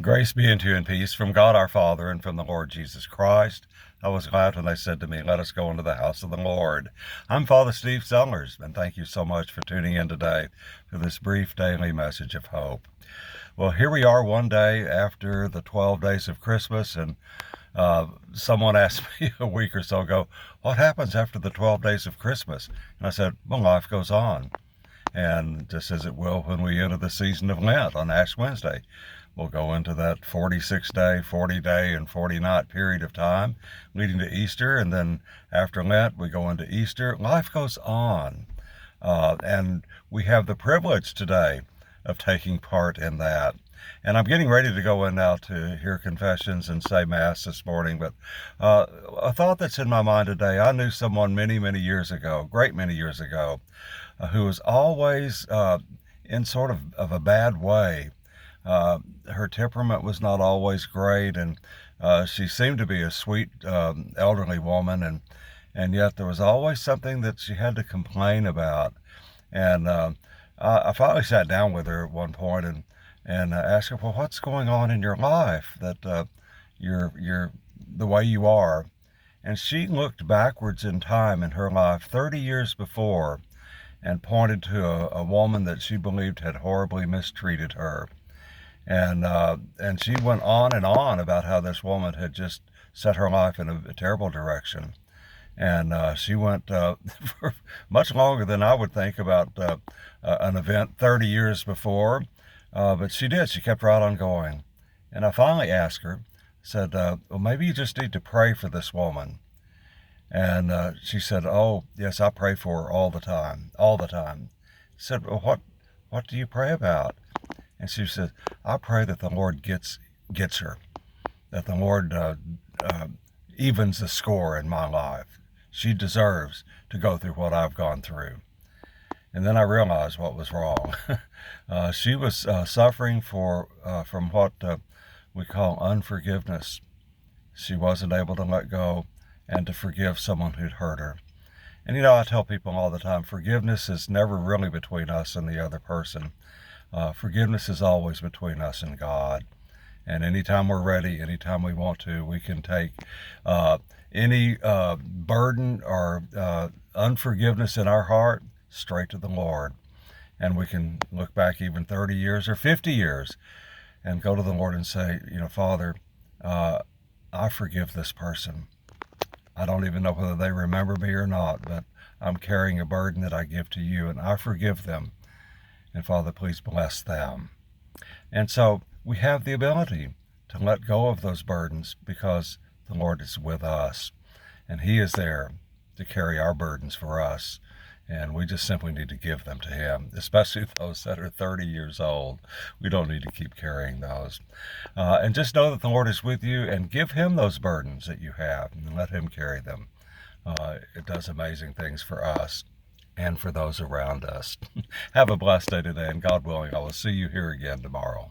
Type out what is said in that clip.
Grace be unto you and peace from God our Father and from the Lord Jesus Christ. I was glad when they said to me, let us go into the house of the Lord. I'm Father Steve Sellers, and thank you so much for tuning in today for this brief daily message of hope. Well, here we are one day after the 12 days of Christmas, and someone asked me a week or so ago, what happens after the 12 days of Christmas? And I said, well, life goes on. And just as it will when we enter the season of Lent on Ash Wednesday, we'll go into that 46-day, 40-day, and 40-night period of time leading to Easter. And then after Lent, we go into Easter. Life goes on. And we have the privilege today of taking part in that. And I'm getting ready to go in now to hear confessions and say Mass this morning. But a thought that's in my mind today, I knew someone many, many years ago, great many years ago, who was always in sort of a bad way. Her temperament was not always great, and she seemed to be a sweet elderly woman, and yet there was always something that she had to complain about. And I finally sat down with her at one point and asked her, well, what's going on in your life that you're the way you are? And she looked backwards in time in her life 30 years before and pointed to a woman that she believed had horribly mistreated her. And she went on and on about how this woman had just set her life in a terrible direction. And she went for much longer than I would think about an event 30 years before. But she did. She kept right on going. And I finally asked her, said, well, maybe you just need to pray for this woman. And she said, oh, yes, I pray for her all the time. I said, well, what do you pray about? And she said, I pray that the Lord gets her, that the Lord evens the score in my life. She deserves to go through what I've gone through. And then I realized what was wrong. She was suffering from what we call unforgiveness. She wasn't able to let go and to forgive someone who'd hurt her. And I tell people all the time, forgiveness is never really between us and the other person. Forgiveness is always between us and God. And anytime we're ready, anytime we want to, we can take any burden or unforgiveness in our heart straight to the Lord. And we can look back even 30 years or 50 years and go to the Lord and say, Father, I forgive this person. I don't even know whether they remember me or not, but I'm carrying a burden that I give to you, and I forgive them. And Father, please bless them. And so we have the ability to let go of those burdens because the Lord is with us, and He is there to carry our burdens for us. And we just simply need to give them to Him, especially those that are 30 years old. We don't need to keep carrying those. And just know that the Lord is with you, and give Him those burdens that you have and let Him carry them. It does amazing things for us and for those around us. Have a blessed day today, and God willing, I will see you here again tomorrow.